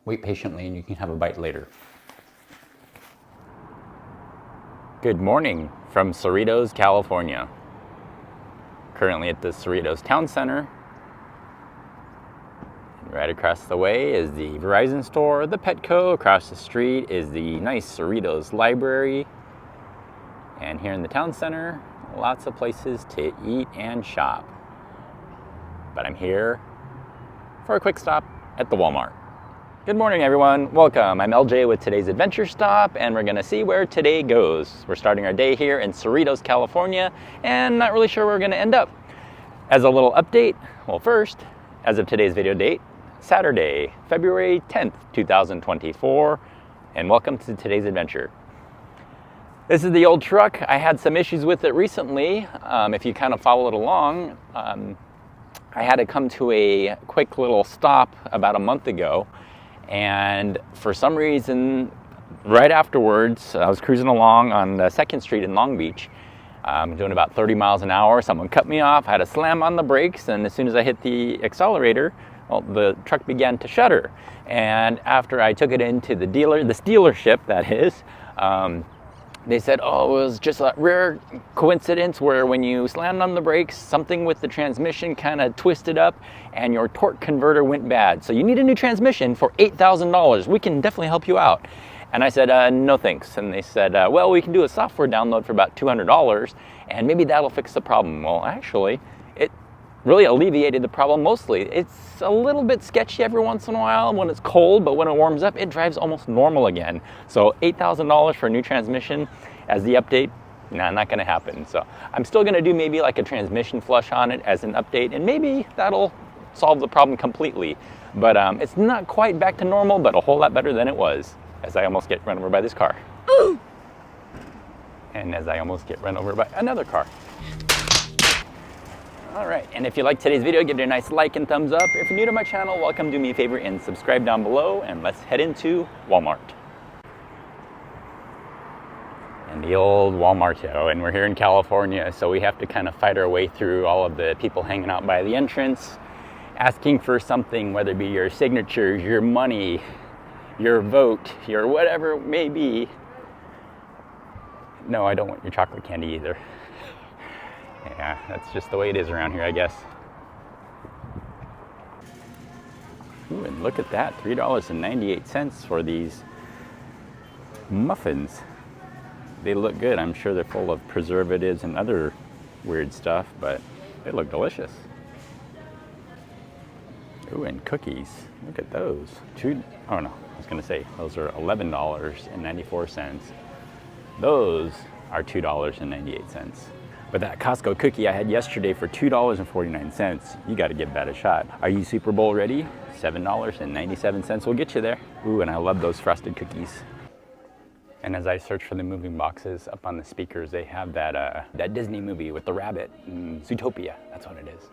Wait patiently and you can have a bite later. Good morning from Cerritos, California. Currently at the Cerritos Town Center. Right across the way is the Verizon store, the Petco. Across the street is the nice Cerritos Library. And here in the town center, lots of places to eat and shop. But I'm here for a quick stop at the Walmart. Good morning, everyone. Welcome. I'm LJ with today's adventure stop, and we're gonna see where today goes. We're starting our day here in Cerritos, California, and not really sure where we're gonna end up. As a little update, well, first, as of today's video date, Saturday, February 10th, 2024, and welcome to today's adventure. This is the old truck. I had some issues with it recently. If you kind of follow it along, I had to come to a quick little stop about a month ago, and for some reason, right afterwards, I was cruising along on 2nd Street in Long Beach, doing about 30 miles an hour. Someone cut me off. I had to slam on the brakes, and as soon as I hit the accelerator, well, the truck began to shudder. And after I took it into the dealership, that is, they said, oh, it was just a rare coincidence where when you slammed on the brakes, something with the transmission kind of twisted up and your torque converter went bad. So you need a new transmission for $8,000. We can definitely help you out. And I said, no thanks. And they said, well, we can do a software download for about $200 and maybe that'll fix the problem. Well, actually, it really alleviated the problem mostly. It's a little bit sketchy every once in a while when it's cold, but when it warms up, it drives almost normal again. So $8,000 for a new transmission as the update, nah, not gonna happen. So I'm still gonna do maybe like a transmission flush on it as an update, and maybe that'll solve the problem completely. But it's not quite back to normal, but a whole lot better than it was, as I almost get run over by this car. Ooh. And as I almost get run over by another car. All right, and if you like today's video, give it a nice like and thumbs up. If you're new to my channel, welcome. Do me a favor and subscribe down below, and let's head into Walmart. And the old Walmart, and we're here in California, so we have to kind of fight our way through all of the people hanging out by the entrance, asking for something, whether it be your signatures, your money, your vote, your whatever it may be. No, I don't want your chocolate candy either. Yeah, that's just the way it is around here, I guess. Ooh, and look at that, $3.98 for these muffins. They look good. I'm sure they're full of preservatives and other weird stuff, but they look delicious. Ooh, and cookies. Look at those. Oh no, I was gonna say, those are $11.94. Those are $2.98. But that Costco cookie I had yesterday for $2.49, you gotta give that a shot. Are you Super Bowl ready? $7.97 will get you there. Ooh, and I love those frosted cookies. And as I search for the moving boxes, up on the speakers, they have that Disney movie with the rabbit, Zootopia, that's what it is.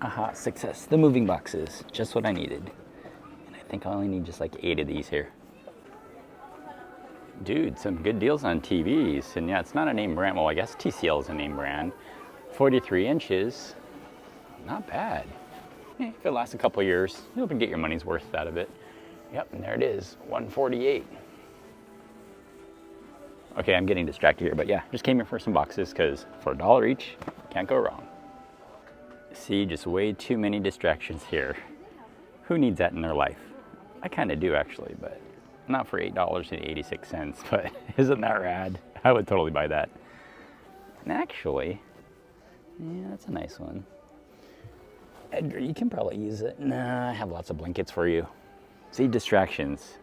Aha, success, the moving boxes, just what I needed. And I think I only need just like 8 of these here. Dude, some good deals on TVs. And yeah, it's not a name brand. Well, I guess TCL is a name brand. 43 inches, not bad. If it lasts a couple years, you'll get your money's worth out of it. Yep, and there it is, $148. Okay, I'm getting distracted here, but yeah, just came here for some boxes because for $1 each, can't go wrong. See, just way too many distractions here. Who needs that in their life? I kind of do actually, but not for $8.86, but isn't that rad? I would totally buy that. And actually, yeah, that's a nice one. Edgar, you can probably use it. Nah, I have lots of blankets for you. See, distractions.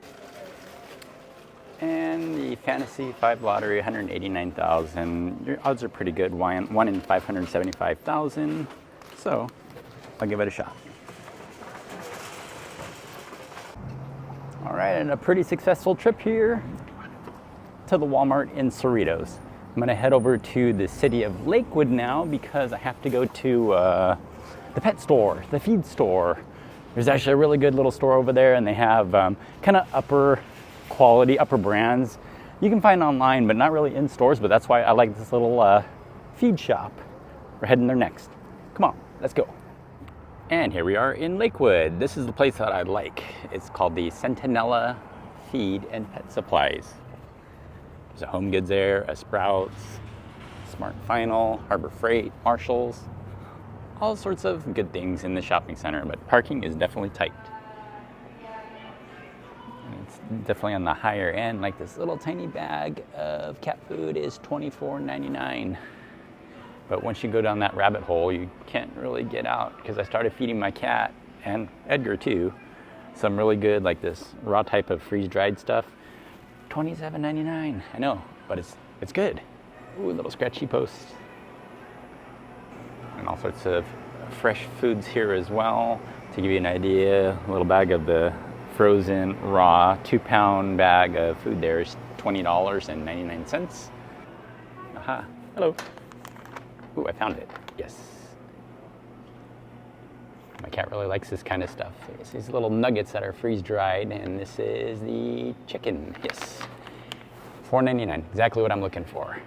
And the Fantasy 5 lottery, 189,000. Your odds are pretty good, 1 in 575,000. So, I'll give it a shot. All right, and a pretty successful trip here to the Walmart in Cerritos. I'm gonna head over to the city of Lakewood now because I have to go to the pet store, the feed store. There's actually a really good little store over there, and they have kind of upper quality, upper brands you can find online, but not really in stores, but that's why I like this little feed shop. We're heading there next. Come on, let's go. And here we are in Lakewood. This is the place that I like. It's called the Centinela Feed and Pet Supplies. There's a Home Goods there, a Sprouts, Smart Final, Harbor Freight, Marshalls. All sorts of good things in the shopping center, but parking is definitely tight. And it's definitely on the higher end. Like this little tiny bag of cat food is $24.99. But once you go down that rabbit hole, you can't really get out, because I started feeding my cat, and Edgar too, some really good, like this raw type of freeze-dried stuff. $27.99. I know, but it's good. Ooh, little scratchy posts. And all sorts of fresh foods here as well. To give you an idea, a little bag of the frozen raw 2-pound bag of food there is $20.99. Aha, hello. Ooh, I found it. Yes. My cat really likes this kind of stuff. It's these little nuggets that are freeze-dried, and this is the chicken. Yes. $4.99, exactly what I'm looking for.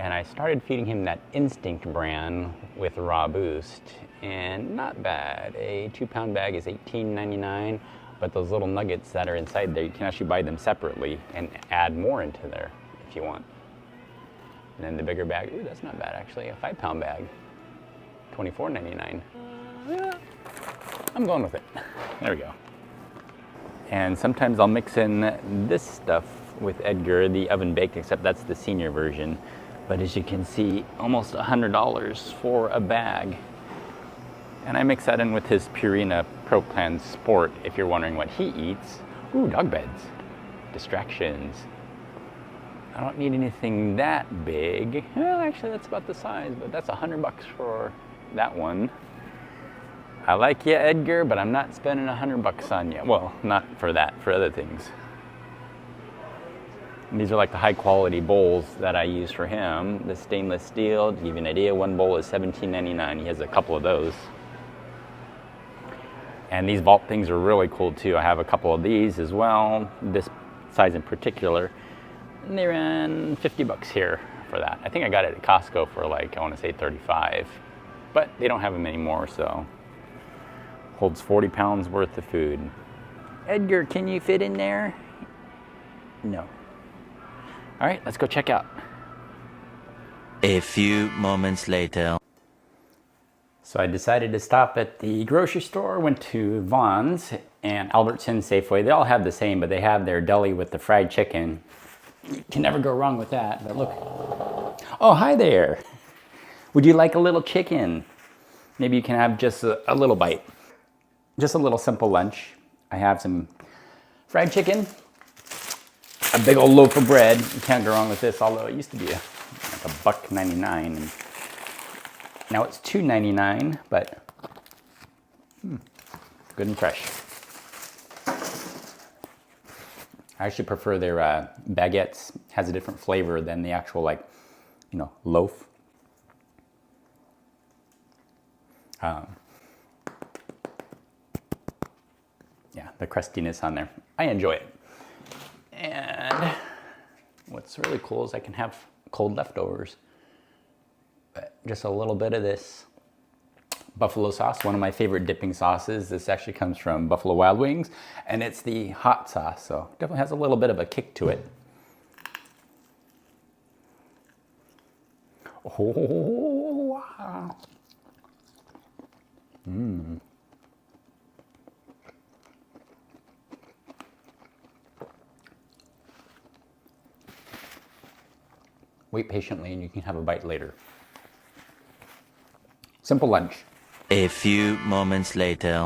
And I started feeding him that Instinct brand with Raw Boost, and not bad. A 2-pound bag is $18.99, but those little nuggets that are inside there, you can actually buy them separately and add more into there if you want. And then the bigger bag, ooh, that's not bad actually, a 5-pound bag, $24.99. Yeah, I'm going with it. There we go. And sometimes I'll mix in this stuff with Edgar, the oven baked, except that's the senior version. But as you can see, almost $100 for a bag. And I mix that in with his Purina Pro Plan Sport, if you're wondering what he eats. Ooh, dog beds, distractions. I don't need anything that big. Well, actually that's about the size, but that's $100 for that one. I like you, Edgar, but I'm not spending $100 on you. Well, not for that, for other things. And these are like the high quality bowls that I use for him. The stainless steel, to give you an idea, one bowl is $17.99. He has a couple of those. And these vault things are really cool too. I have a couple of these as well, this size in particular. And they ran $50 here for that. I think I got it at Costco for like, I want to say 35, but they don't have them anymore, so. Holds 40 pounds worth of food. Edgar, can you fit in there? No. All right, let's go check out. A few moments later. So I decided to stop at the grocery store, went to Vaughn's and Albertsons, Safeway. They all have the same, but they have their deli with the fried chicken. You can never go wrong with that, but look. Oh, hi there. Would you like a little chicken? Maybe you can have just a little bite. Just a little simple lunch. I have some fried chicken, a big old loaf of bread. You can't go wrong with this, although it used to be like $1.99, and now it's $2.99, but good and fresh. I actually prefer their baguettes. Has a different flavor than the actual, like, you know, loaf. Yeah, the crustiness on there. I enjoy it. And what's really cool is I can have cold leftovers. But just a little bit of this buffalo sauce, one of my favorite dipping sauces. This actually comes from Buffalo Wild Wings, and it's the hot sauce, so definitely has a little bit of a kick to it. Oh, wow. Wait patiently and you can have a bite later. Simple lunch. A few moments later.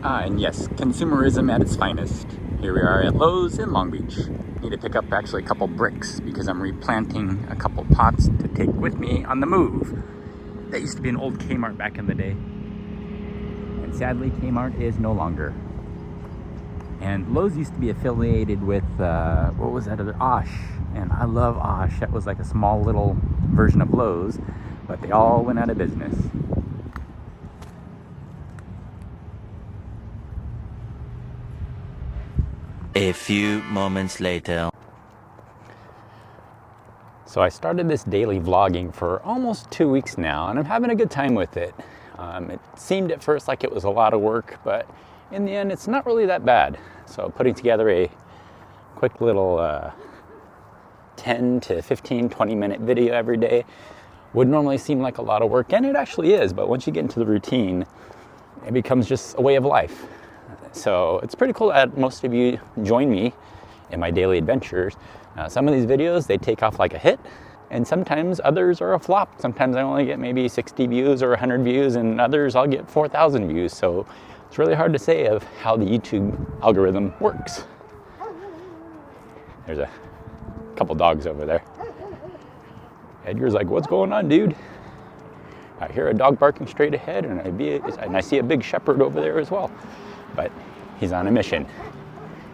And yes, consumerism at its finest. Here we are at Lowe's in Long Beach. Need to pick up actually a couple bricks because I'm replanting a couple pots to take with me on the move. That used to be an old Kmart back in the day. And sadly, Kmart is no longer. And Lowe's used to be affiliated with, what was that other, Osh. And I love Osh. That was like a small little version of Lowe's, but they all went out of business. A few moments later. So I started this daily vlogging for almost 2 weeks now, and I'm having a good time with it. It seemed at first like it was a lot of work, but in the end, it's not really that bad. So putting together a quick little 10 to 15, 20-minute video every day would normally seem like a lot of work, and it actually is, but once you get into the routine, it becomes just a way of life. So it's pretty cool that most of you join me in my daily adventures. Some of these videos, they take off like a hit, and sometimes others are a flop. Sometimes I only get maybe 60 views or 100 views, and others I'll get 4,000 views. So it's really hard to say of how the YouTube algorithm works. There's a couple dogs over there. Edgar's like, what's going on, dude? I hear a dog barking straight ahead, and I see a big shepherd over there as well. But he's on a mission.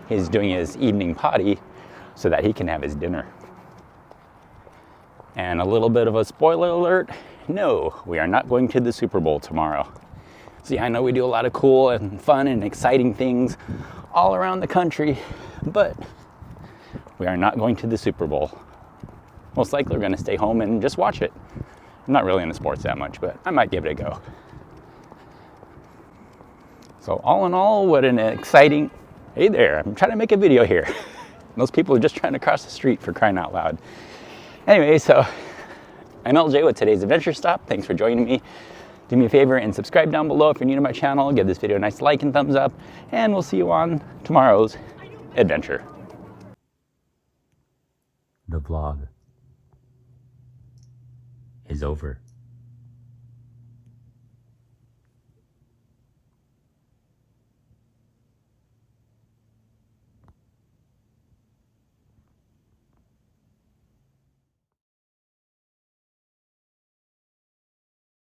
He's doing his evening potty so that he can have his dinner. And a little bit of a spoiler alert, no, we are not going to the Super Bowl tomorrow. See, I know we do a lot of cool and fun and exciting things all around the country, but we are not going to the Super Bowl. Most likely we're going to stay home and just watch it. I'm not really into sports that much, but I might give it a go. So all in all, what an exciting... Hey there, I'm trying to make a video here. Those people are just trying to cross the street, for crying out loud. Anyway, so I'm LJ with today's Adventure Stop. Thanks for joining me. Do me a favor and subscribe down below if you're new to my channel. Give this video a nice like and thumbs up, and we'll see you on tomorrow's adventure. The vlog is over.